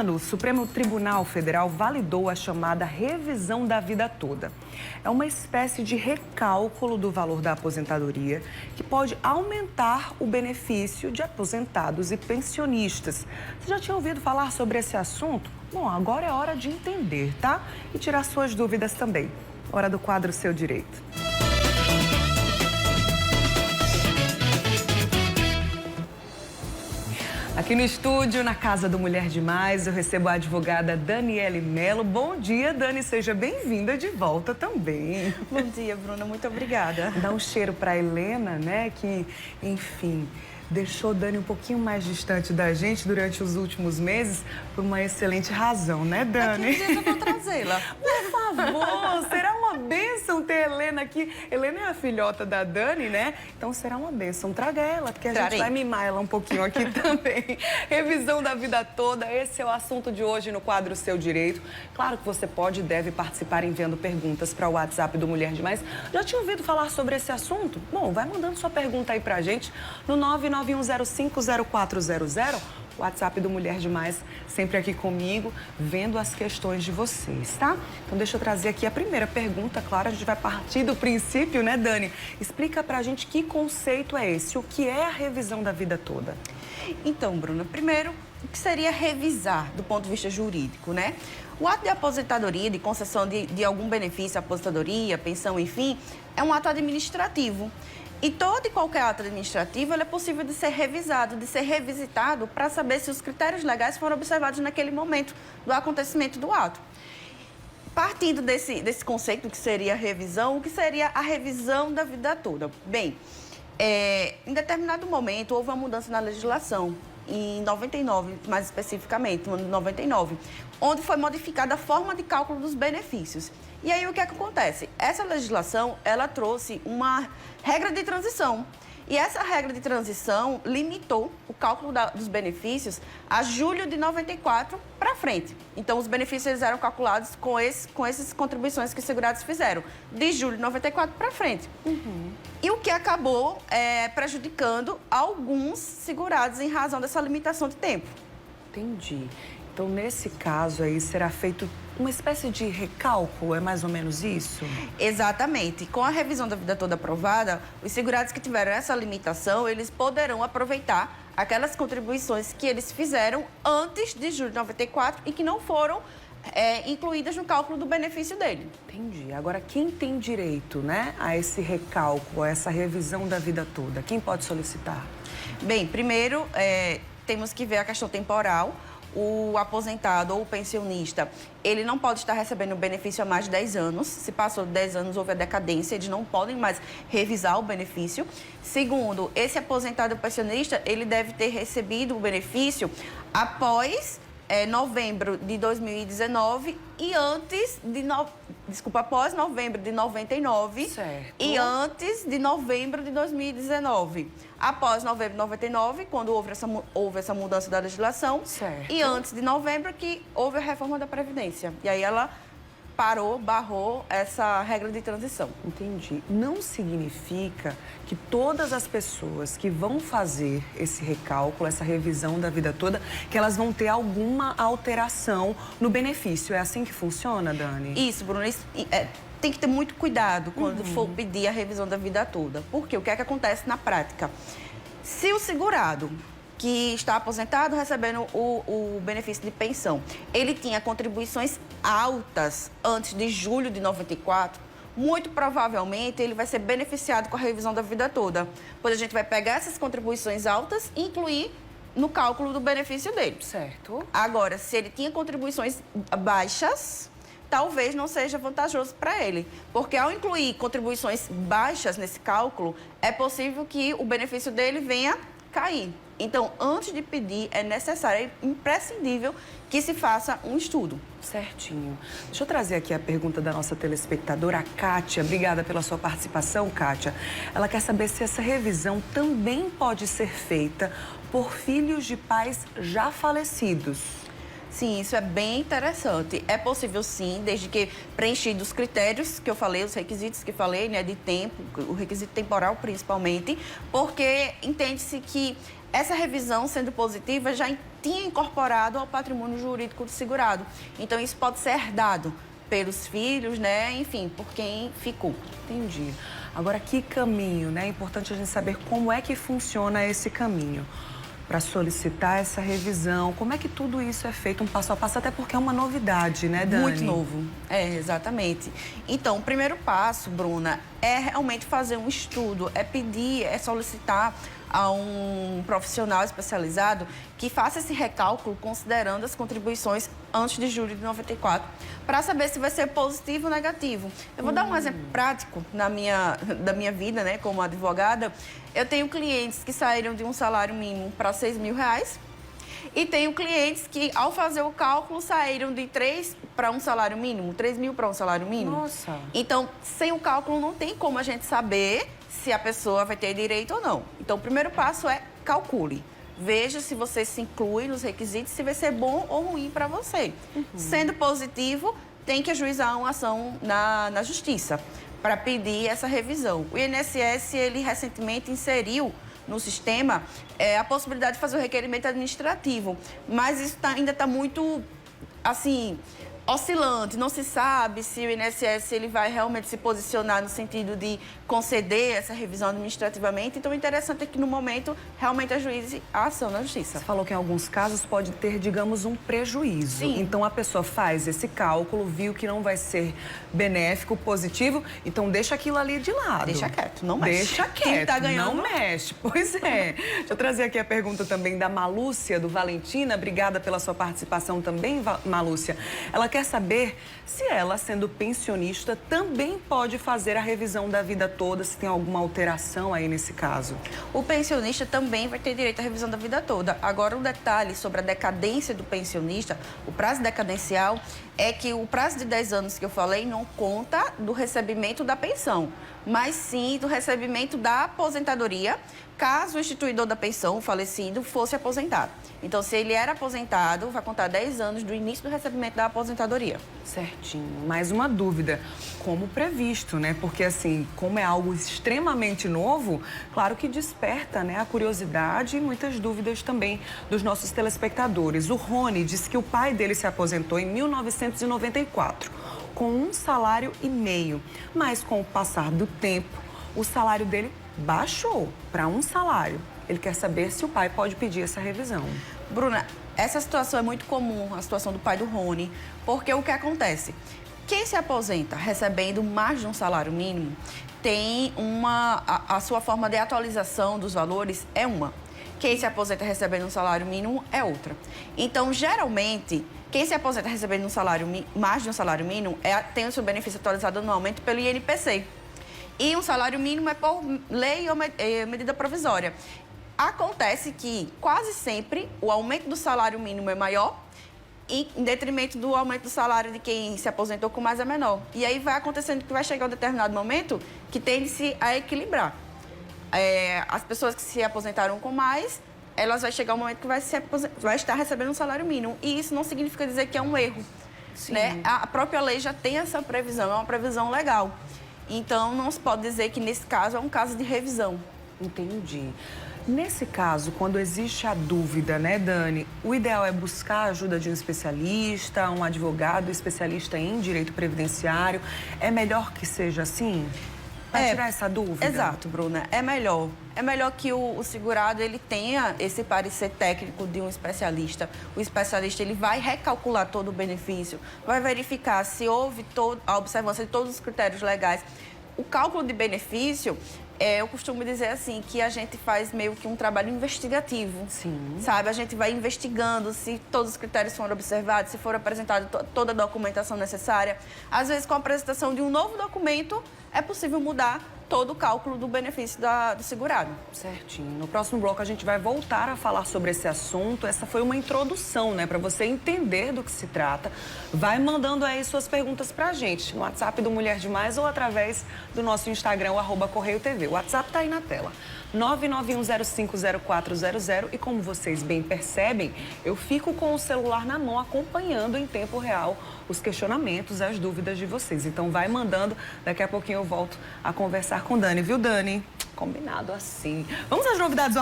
ano, o Supremo Tribunal Federal validou a chamada revisão da vida toda. É uma espécie de recálculo do valor da aposentadoria que pode aumentar o benefício de aposentados e pensionistas. Você já tinha ouvido falar sobre esse assunto? Bom, agora é hora de entender, tá? E tirar suas dúvidas também. Hora do quadro Seu Direito. Aqui no estúdio, na Casa do Mulher Demais, eu recebo a advogada Daniele Mello. Bom dia, Dani, seja bem-vinda de volta também. Bom dia, Bruna, muito obrigada. Dá um cheiro para Helena, né, que, enfim, deixou Dani um pouquinho mais distante da gente durante os últimos meses por uma excelente razão, né, Dani? Daqui a dias eu vou trazê-la. Por favor, será uma bênção ter Helena aqui. Helena é a filhota da Dani, né? Então será uma bênção. Traga ela, porque a gente vai mimar ela um pouquinho aqui também. Revisão da vida toda, esse é o assunto de hoje no quadro Seu Direito. Claro que você pode e deve participar enviando perguntas para o WhatsApp do Mulher Demais. Já tinha ouvido falar sobre esse assunto? Bom, vai mandando sua pergunta aí pra gente no 991050400. WhatsApp do Mulher Demais, sempre aqui comigo, vendo as questões de vocês, tá? Então, deixa eu trazer aqui a primeira pergunta, claro, a gente vai partir do princípio, né, Dani? Explica pra gente que conceito é esse, o que é a revisão da vida toda? Então, Bruna, primeiro, o que seria revisar do ponto de vista jurídico, né? O ato de aposentadoria, de concessão de algum benefício, aposentadoria, pensão, enfim, é um ato administrativo. E todo e qualquer ato administrativo ele é possível de ser revisado, de ser revisitado para saber se os critérios legais foram observados naquele momento do acontecimento do ato. Partindo desse conceito que seria a revisão, o que seria a revisão da vida toda? Bem, em determinado momento houve uma mudança na legislação, em 99, mais especificamente, no ano de 99, onde foi modificada a forma de cálculo dos benefícios. E aí, o que é que acontece? Essa legislação, ela trouxe uma regra de transição. E essa regra de transição limitou o cálculo dos benefícios a julho de 94 para frente. Então, os benefícios eles eram calculados com essas contribuições que os segurados fizeram, de julho de 94 para frente. E o que acabou prejudicando alguns segurados em razão dessa limitação de tempo. Entendi. Então, nesse caso aí, será feito uma espécie de recálculo, é mais ou menos isso? Exatamente. Com a revisão da vida toda aprovada, os segurados que tiveram essa limitação, eles poderão aproveitar aquelas contribuições que eles fizeram antes de julho de 94 e que não foram incluídas no cálculo do benefício dele. Entendi. Agora, quem tem direito, né, a esse recálculo, a essa revisão da vida toda? Quem pode solicitar? Bem, primeiro, temos que ver a questão temporal. O aposentado ou o pensionista, ele não pode estar recebendo o benefício há mais de 10 anos. Se passou de 10 anos, houve a decadência, eles não podem mais revisar o benefício. Segundo, esse aposentado ou pensionista, ele deve ter recebido o benefício após novembro de 2019 e antes de... após novembro de 99 certo. E antes de novembro de 2019. Após novembro de 99, quando houve essa mudança da legislação. Certo. E antes de novembro que houve a reforma da Previdência. E aí ela barrou essa regra de transição. Entendi. Não significa que todas as pessoas que vão fazer esse recálculo, essa revisão da vida toda, que elas vão ter alguma alteração no benefício. É assim que funciona, Dani? Isso, Bruna. Tem que ter muito cuidado quando for pedir a revisão da vida toda. Porque o que é que acontece na prática? Se o segurado que está aposentado recebendo o benefício de pensão, ele tinha contribuições altas antes de julho de 94, muito provavelmente ele vai ser beneficiado com a revisão da vida toda, pois a gente vai pegar essas contribuições altas e incluir no cálculo do benefício dele. Certo. Agora, se ele tinha contribuições baixas, talvez não seja vantajoso para ele, porque ao incluir contribuições baixas nesse cálculo, é possível que o benefício dele venha cair. Então, antes de pedir, é necessário, é imprescindível que se faça um estudo. Certinho. Deixa eu trazer aqui a pergunta da nossa telespectadora, a Kátia. Obrigada pela sua participação, Kátia. Ela quer saber se essa revisão também pode ser feita por filhos de pais já falecidos. Sim, isso é bem interessante. É possível sim, desde que preenchidos os critérios que eu falei, os requisitos que falei, né, de tempo, o requisito temporal principalmente, porque entende-se que essa revisão, sendo positiva, já tinha incorporado ao patrimônio jurídico do segurado. Então, isso pode ser herdado pelos filhos, né? Enfim, por quem ficou. Entendi. Agora, que caminho, né? É importante a gente saber como é que funciona esse caminho para solicitar essa revisão. Como é que tudo isso é feito, um passo a passo, até porque é uma novidade, né, Dani? Muito novo, exatamente. Então, o primeiro passo, Bruna, é realmente fazer um estudo, é pedir, é solicitar a um profissional especializado que faça esse recálculo considerando as contribuições antes de julho de 94, para saber se vai ser positivo ou negativo. Eu vou dar um exemplo prático da minha vida, né, como advogada. Eu tenho clientes que saíram de um salário mínimo para R$6.000 e tenho clientes que, ao fazer o cálculo, saíram de 3 para um salário mínimo, 3.000 para um salário mínimo. Nossa! Então, sem o cálculo, não tem como a gente saber se a pessoa vai ter direito ou não. Então, o primeiro passo é calcule. Veja se você se inclui nos requisitos, se vai ser bom ou ruim para você. Sendo positivo, tem que ajuizar uma ação na justiça para pedir essa revisão. O INSS, ele recentemente inseriu no sistema a possibilidade de fazer o requerimento administrativo, mas isso ainda está muito, assim, oscilante. Não se sabe se o INSS ele vai realmente se posicionar no sentido de conceder essa revisão administrativamente. Então, o interessante é que, no momento, realmente ajuize a ação na justiça. Você falou que, em alguns casos, pode ter, digamos, um prejuízo. Sim. Então, a pessoa faz esse cálculo, viu que não vai ser benéfico, positivo, então deixa aquilo ali de lado. Deixa quieto, não mexe. Deixa quieto, Quem tá ganhando, não mexe. Pois é. Deixa eu trazer aqui a pergunta também da Malúcia, do Valentina. Obrigada pela sua participação também, Malúcia. Ela quer saber se ela, sendo pensionista, também pode fazer a revisão da vida toda, se tem alguma alteração aí nesse caso. O pensionista também vai ter direito à revisão da vida toda. Agora, um detalhe sobre a decadência do pensionista, o prazo decadencial, é que o prazo de 10 anos que eu falei não conta do recebimento da pensão, mas sim do recebimento da aposentadoria, caso o instituidor da pensão, o falecido, fosse aposentado. Então, se ele era aposentado, vai contar 10 anos do início do recebimento da aposentadoria. Certinho. Mais uma dúvida. Como previsto, né? Porque, assim, como é algo extremamente novo, claro que desperta, né, a curiosidade e muitas dúvidas também dos nossos telespectadores. O Rony disse que o pai dele se aposentou em 1994, com um salário e meio. Mas, com o passar do tempo, o salário dele baixou para um salário. Ele quer saber se o pai pode pedir essa revisão. Bruna, essa situação é muito comum, a situação do pai do Rony, porque o que acontece? Quem se aposenta recebendo mais de um salário mínimo tem a sua forma de atualização dos valores é uma. Quem se aposenta recebendo um salário mínimo é outra. Então, geralmente, quem se aposenta recebendo mais de um salário mínimo tem o seu benefício atualizado anualmente pelo INPC. E um salário mínimo é por lei ou medida provisória. Acontece que, quase sempre, o aumento do salário mínimo é maior e, em detrimento do aumento do salário de quem se aposentou com mais, é menor. E aí vai acontecendo que vai chegar um determinado momento que tende-se a equilibrar. As pessoas que se aposentaram com mais, elas vai chegar um momento que vai estar recebendo um salário mínimo. E isso não significa dizer que é um erro. Né? A própria lei já tem essa previsão, é uma previsão legal. Então, não se pode dizer que, nesse caso, é um caso de revisão. Entendi. Nesse caso, quando existe a dúvida, né, Dani, o ideal é buscar a ajuda de um especialista, um advogado especialista em direito previdenciário. É melhor que seja assim? Para tirar essa dúvida? Exato, Bruna. É melhor. É melhor que o segurado ele tenha esse parecer técnico de um especialista. O especialista ele vai recalcular todo o benefício, vai verificar se houve a observância de todos os critérios legais. O cálculo de benefício, eu costumo dizer assim, que a gente faz meio que um trabalho investigativo. Sim. Sabe? A gente vai investigando se todos os critérios foram observados, se for apresentada toda a documentação necessária. Às vezes, com a apresentação de um novo documento, é possível mudar todo o cálculo do benefício do segurado. Certinho. No próximo bloco, a gente vai voltar a falar sobre esse assunto. Essa foi uma introdução, né? Para você entender do que se trata. Vai mandando aí suas perguntas pra gente no WhatsApp do Mulher Demais ou através do nosso Instagram, o @CorreioTV. O WhatsApp tá aí na tela. 991050400 e, como vocês bem percebem, eu fico com o celular na mão acompanhando em tempo real os questionamentos, as dúvidas de vocês. Então vai mandando, daqui a pouquinho eu volto a conversar com Dani, viu, Dani? Combinado assim. Vamos às novidades do